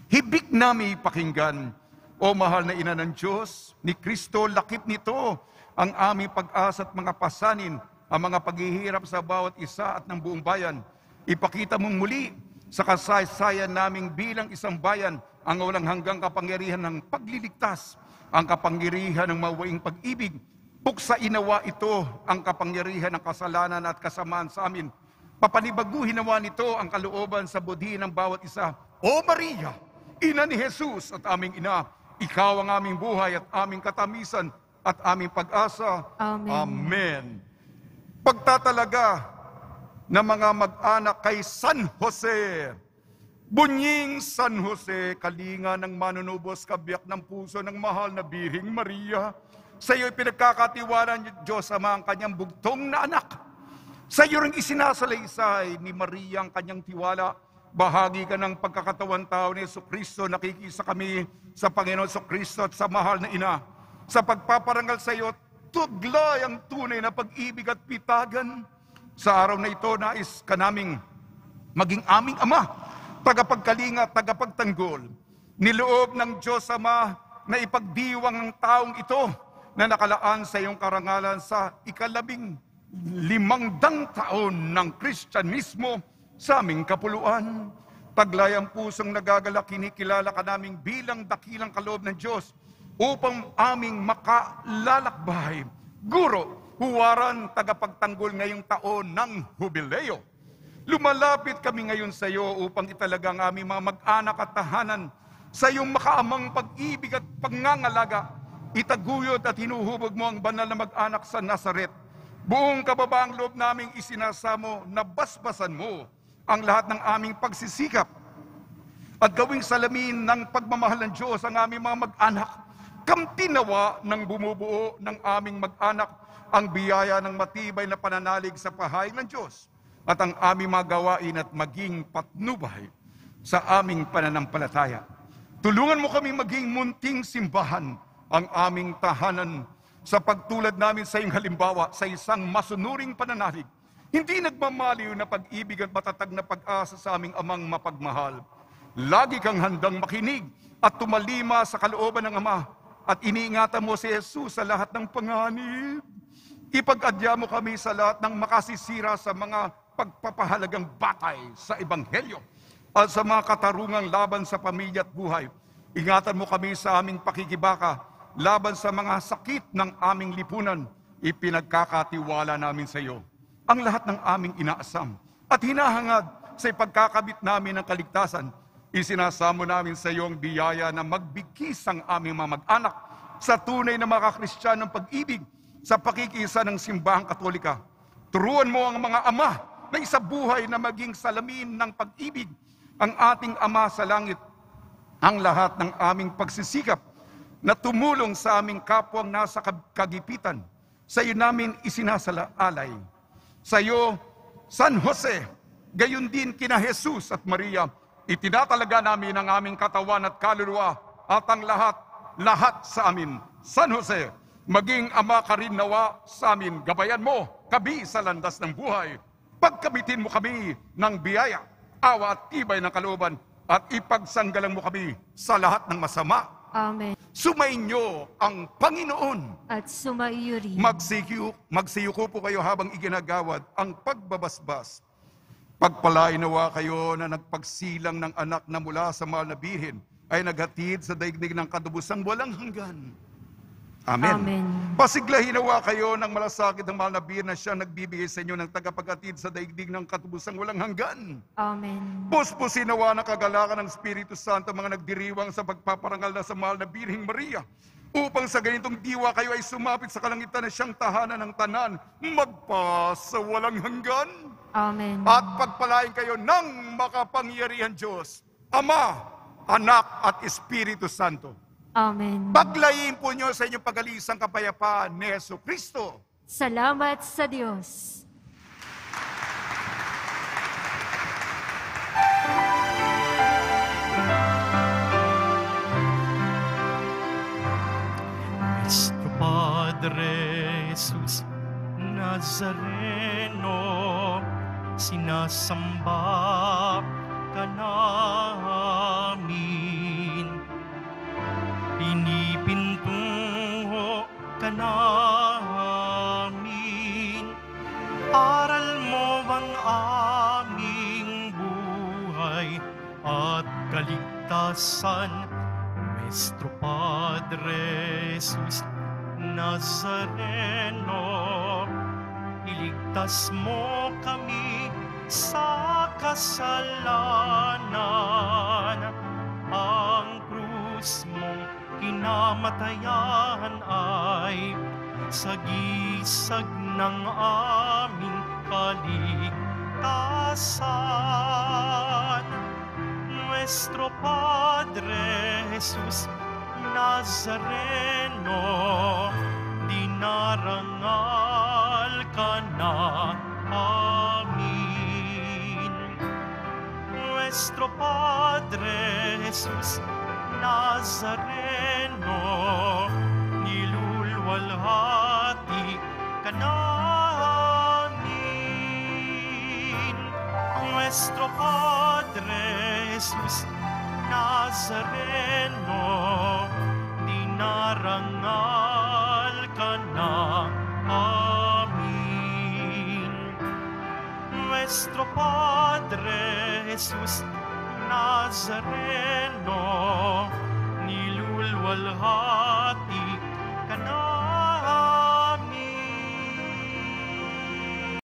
Hibik namin ipakinggan, o mahal na Ina ng Diyos, ni Kristo, lakip nito ang aming pag-asa at mga pasanin, ang mga paghihirap sa bawat isa at ng buong bayan. Ipakita mong muli sa kasaysayan naming bilang isang bayan ang walang hanggang kapangyarihan ng pagliligtas, ang kapangyarihan ng mawaing pag-ibig. Puksa inawa ito ang kapangyarihan ng kasalanan at kasamaan sa amin. Papanibaguhin nawa nito ang kalooban sa budhi ng bawat isa. O Maria, ina ni Jesus at aming ina, ikaw ang aming buhay at aming katamisan at aming pag-asa. Amen. Amen. Pagtatalaga ng mga mag-anak kay San Jose. Bunying San Jose, kalinga ng manunubos, kabiyak ng puso ng mahal na Birhing Maria. Sa iyo'y pinagkakatiwanan ni Diyos Ama ang kanyang bugtong na anak. Sa iyo ring isinasalaysay ni Maria ang kanyang tiwala. Bahagi ka ng pagkakatawan tao ni Jesucristo. Nakikisa kami sa Panginoon Jesucristo at sa mahal na ina. Sa pagpaparangal sa iyo, tuglay ang tunay na pag-ibig at pitagan. Sa araw na ito, nais ka naming maging aming Ama, tagapagkalinga, tagapagtanggol. Niloob ng Diyos Ama na ipagdiwang ng taong ito na nakalaan sa iyong karangalan sa 1500 taon ng Kristyanismo sa aming kapuluan. Taglay ang pusong nagagalak, kinikilala ka naming bilang dakilang kaloob ng Diyos upang aming makalalakbay. Guro, huwaran, tagapagtanggol ngayong taon ng Hubileo. Lumalapit kami ngayon sa iyo upang italaga ang aming mga mag-anak at tahanan sa iyong makaamang pag-ibig at pangangalaga. Itaguyod at hinuhubog mo ang banal na mag-anak sa Nazaret. Buong kababaang loob naming isinasamo na basbasan mo ang lahat ng aming pagsisikap at gawing salamin ng pagmamahal ng Diyos ang aming mga mag-anak. Kamtinawa ng bumubuo ng aming mag-anak ang biyaya ng matibay na pananalig sa pahay ng Diyos at ang aming mga gawain at maging patnubay sa aming pananampalataya. Tulungan mo kami maging munting simbahan ang aming tahanan sa pagtulad namin sa iyong halimbawa sa isang masunuring pananalig. Hindi nagmamaliw na pag-ibig at matatag na pag-asa sa aming amang mapagmahal. Lagi kang handang makinig at tumalima sa kalooban ng Ama at iniingatan mo si Jesus sa lahat ng panganib. Ipag-adya mo kami sa lahat ng makasisira sa mga pagpapahalagang batay sa Ebanghelyo at sa mga katarungang laban sa pamilya at buhay. Ingatan mo kami sa aming pakikibaka laban sa mga sakit ng aming lipunan. Ipinagkakatiwala namin sa iyo ang lahat ng aming inaasam at hinahangad sa ipagkakabit namin ng kaligtasan. Isinasamo namin sa iyo ang biyaya na magbigkis ang aming mga mag-anak sa tunay na mga Kristiyanong pag-ibig sa pakikisa ng simbahang Katolika. Turuan mo ang mga ama na isabuhay na maging salamin ng pag-ibig ang ating Ama sa langit. Ang lahat ng aming pagsisikap na tumulong sa aming kapwang nasa kagipitan, sa iyo namin isinasaalay. Sa iyo, San Jose, gayon din kina Jesus at Maria, itinatalaga namin ang aming katawan at kaluluwa at ang lahat sa amin. San Jose, maging Ama ka rin nawa sa amin. Gabayan mo kami sa landas ng buhay. Pagkamitin mo kami ng biyaya, awa at tibay ng kalooban at ipagsanggalang mo kami sa lahat ng masama. Amen. Sumainyo ang Panginoon. At sumaiyo rin. Magsiyuko po kayo habang iginagawad ang pagbabasbas. Pagpalain nawa kayo na nagpagsilang ng anak na mula sa mahal na Birhen ay naghatid sa daigdig ng katubusang walang hanggan. Amen. Amen. Pasiglahin nawa kayo ng malasakit ng mahal na Birhen na siyang nagbibigay sa inyo ng tagapaghatid sa daigdig ng katubusang walang hanggan. Amen. Puspusin nawa ng kagalakan ng Espiritu Santo mga nagdiriwang sa pagpaparangal na sa mahal na Birheng Maria, upang sa ganitong diwa kayo ay sumapit sa kalangitan na siyang tahanan ng tanan, magpa sa walang hanggan. Amen. At pagpalain kayo ng makapangyarihan Diyos, Ama, Anak at Espiritu Santo. Amen. Paglayin po niyo sa inyong pag-alisang kapayapaan ni Jesucristo. Salamat sa Diyos. Nuestro Padre Jesus Nazareno, sinasamba ka namin. Pinipintungo ka namin. Aral mo ang aming buhay at kaligtasan. Nuestro Padre Jesus Nazareno, iligtas mo kami sa kasalanan. Ang krus mong kinamatayan ay sagisag ng aming kaligtasan. Nuestro Padre Jesus Nazareno, dinarangal ka na amin. Nuestro Padre Jesus Nazareno, nilulwalhati ka namin. Nuestro Padre Jesus Nazareno, dinarangal ka na amin. Nuestro Padre Jesus Nazareno, nilulwalhati ka namin.